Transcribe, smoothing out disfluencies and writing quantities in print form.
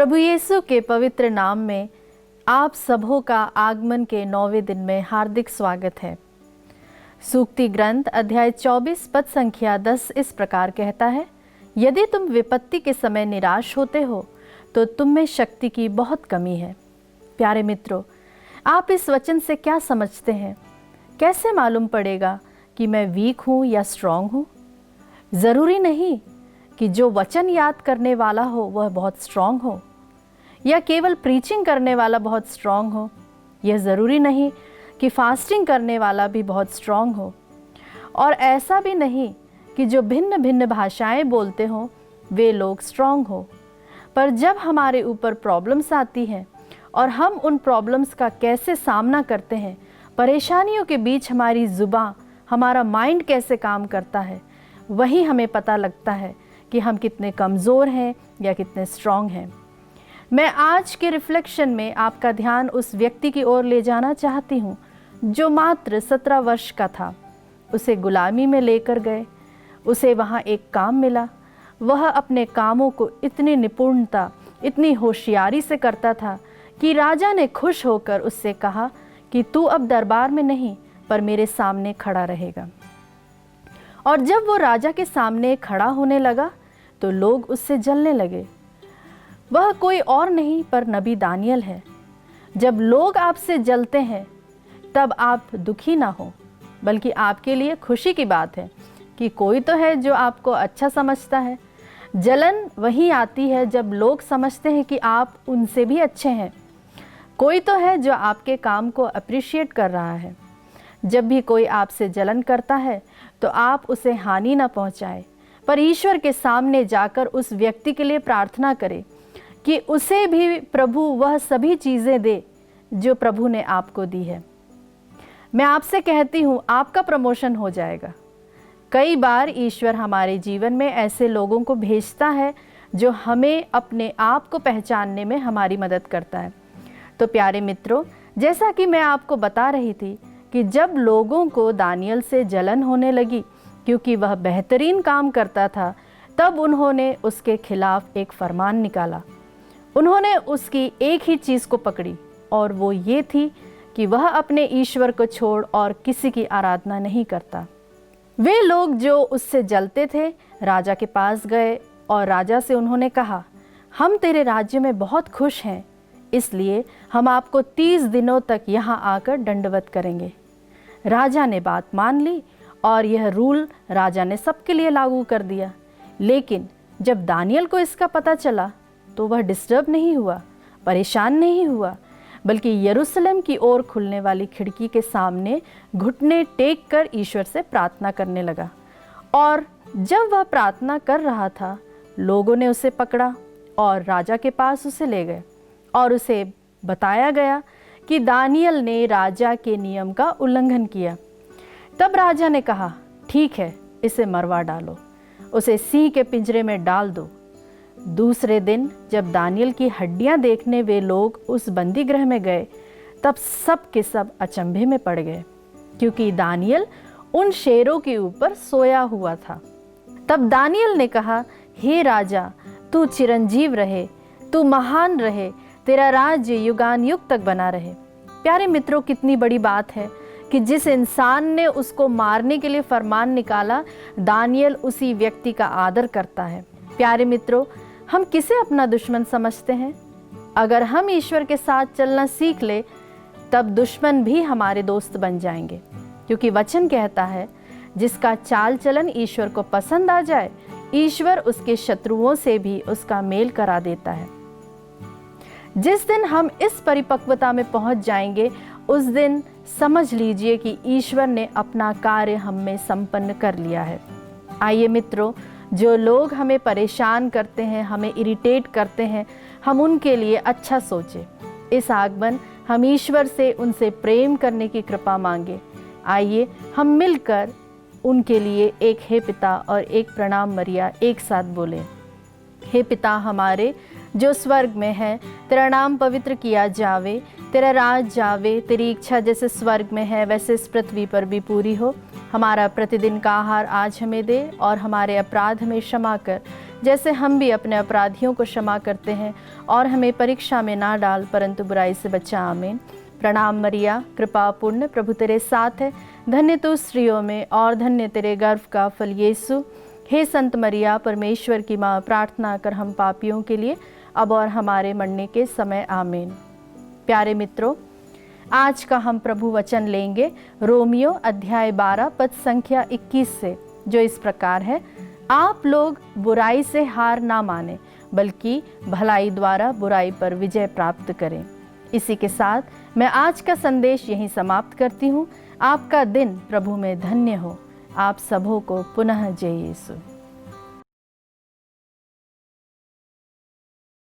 प्रभु यीशु के पवित्र नाम में आप सबों का आगमन के 9वें दिन में हार्दिक स्वागत है। सूक्ति ग्रंथ अध्याय 24 पद संख्या 10 इस प्रकार कहता है, यदि तुम विपत्ति के समय निराश होते हो तो तुम में शक्ति की बहुत कमी है। प्यारे मित्रों, आप इस वचन से क्या समझते हैं? कैसे मालूम पड़ेगा कि मैं वीक हूँ या स्ट्रांग हूँ? ज़रूरी नहीं कि जो वचन याद करने वाला हो वह बहुत स्ट्रांग हो या केवल प्रीचिंग करने वाला बहुत स्ट्रांग हो। यह ज़रूरी नहीं कि फास्टिंग करने वाला भी बहुत स्ट्रांग हो, और ऐसा भी नहीं कि जो भिन्न भिन्न भाषाएं बोलते हों वे लोग स्ट्रांग हो। पर जब हमारे ऊपर प्रॉब्लम्स आती हैं और हम उन प्रॉब्लम्स का कैसे सामना करते हैं, परेशानियों के बीच हमारी ज़ुबान, हमारा माइंड कैसे काम करता है, वही हमें पता लगता है कि हम कितने कमज़ोर हैं या कितने स्ट्रांग हैं। मैं आज के रिफ्लेक्शन में आपका ध्यान उस व्यक्ति की ओर ले जाना चाहती हूँ जो मात्र 17 वर्ष का था। उसे गुलामी में लेकर गए, उसे वहाँ एक काम मिला। वह अपने कामों को इतनी निपुणता, इतनी होशियारी से करता था कि राजा ने खुश होकर उससे कहा कि तू अब दरबार में नहीं पर मेरे सामने खड़ा रहेगा। और जब वो राजा के सामने खड़ा होने लगा तो लोग उससे जलने लगे। वह कोई और नहीं पर नबी दानियल है। जब लोग आपसे जलते हैं तब आप दुखी ना हो, बल्कि आपके लिए खुशी की बात है कि कोई तो है जो आपको अच्छा समझता है। जलन वही आती है जब लोग समझते हैं कि आप उनसे भी अच्छे हैं। कोई तो है जो आपके काम को अप्रिशिएट कर रहा है। जब भी कोई आपसे जलन करता है तो आप उसे हानि ना पहुंचाए, पर ईश्वर के सामने जाकर उस व्यक्ति के लिए प्रार्थना करें कि उसे भी प्रभु वह सभी चीज़ें दे जो प्रभु ने आपको दी है। मैं आपसे कहती हूँ, आपका प्रमोशन हो जाएगा। कई बार ईश्वर हमारे जीवन में ऐसे लोगों को भेजता है जो हमें अपने आप को पहचानने में हमारी मदद करता है। तो प्यारे मित्रों, जैसा कि मैं आपको बता रही थी कि जब लोगों को दानियल से जलन होने लगी क्योंकि वह बेहतरीन काम करता था, तब उन्होंने उसके खिलाफ एक फरमान निकाला। उन्होंने उसकी एक ही चीज़ को पकड़ी और वो ये थी कि वह अपने ईश्वर को छोड़ और किसी की आराधना नहीं करता। वे लोग जो उससे जलते थे राजा के पास गए और राजा से उन्होंने कहा, हम तेरे राज्य में बहुत खुश हैं, इसलिए हम आपको 30 दिनों तक यहाँ आकर दंडवत करेंगे। राजा ने बात मान ली और यह रूल राजा ने सबके लिए लागू कर दिया। लेकिन जब दानियल को इसका पता चला तो वह डिस्टर्ब नहीं हुआ, परेशान नहीं हुआ, बल्कि यरूशलेम की ओर खुलने वाली खिड़की के सामने घुटने टेक कर ईश्वर से प्रार्थना करने लगा। और जब वह प्रार्थना कर रहा था, लोगों ने उसे पकड़ा और राजा के पास उसे ले गए और उसे बताया गया कि दानियल ने राजा के नियम का उल्लंघन किया। तब राजा ने कहा, ठीक है, इसे मरवा डालो, उसे सिंह के पिंजरे में डाल दो। दूसरे दिन जब दानियल की हड्डियां देखने वे लोग उस बंदी गृह में गए, तब सब के सब अचंभे में पड़ गए, क्योंकि दानियल उन शेरों के ऊपर सोया हुआ था। तब दानियल ने कहा, हे राजा, तू चिरंजीव रहे, तू महान रहे, तेरा राज्य युगान युग तक बना रहे। प्यारे मित्रों, कितनी बड़ी बात है कि जिस इंसान ने उसको मारने के लिए फरमान निकाला, दानियल उसी व्यक्ति का आदर करता है। प्यारे मित्रों, हम किसे अपना दुश्मन समझते हैं? अगर हम ईश्वर के साथ चलना सीख ले तब दुश्मन भी हमारे दोस्त बन जाएंगे, क्योंकि वचन कहता है, जिसका चाल चलन ईश्वर को पसंद आ जाए, ईश्वर उसके शत्रुओं से भी उसका मेल करा देता है। जिस दिन हम इस परिपक्वता में पहुंच जाएंगे, उस दिन समझ लीजिए कि ईश्वर ने अपना कार्य हम में संपन्न कर लिया है। आइए मित्रों, जो लोग हमें परेशान करते हैं, हमें इरिटेट करते हैं, हम उनके लिए अच्छा सोचें। इस आगमन हम ईश्वर से उनसे प्रेम करने की कृपा मांगे। आइए हम मिलकर उनके लिए एक हे पिता और एक प्रणाम मरिया एक साथ बोलें। हे पिता हमारे जो स्वर्ग में है, तेरा नाम पवित्र किया जावे, तेरा राज जावे, तेरी इच्छा जैसे स्वर्ग में है वैसे इस पृथ्वी पर भी पूरी हो। हमारा प्रतिदिन का आहार आज हमें दे और हमारे अपराध हमें क्षमा कर, जैसे हम भी अपने अपराधियों को क्षमा करते हैं, और हमें परीक्षा में ना डाल परंतु बुराई से बचा। आमीन। प्रणाम मरिया, कृपा पूर्ण, प्रभु तेरे साथ है, धन्य तू स्त्रियों में और धन्य तेरे गर्भ का फल यीशु। हे संत मरिया, परमेश्वर की माँ, प्रार्थना कर हम पापियों के लिए, अब और हमारे मरने के समय। आमीन। प्यारे मित्रों, आज का हम प्रभु वचन लेंगे रोमियो अध्याय 12 पद संख्या 21 से, जो इस प्रकार है। आप लोग बुराई से हार ना माने, बल्कि भलाई द्वारा बुराई पर विजय प्राप्त करें। इसी के साथ मैं आज का संदेश यहीं समाप्त करती हूँ। आपका दिन प्रभु में धन्य हो। आप सबों को पुनः जय यीशु।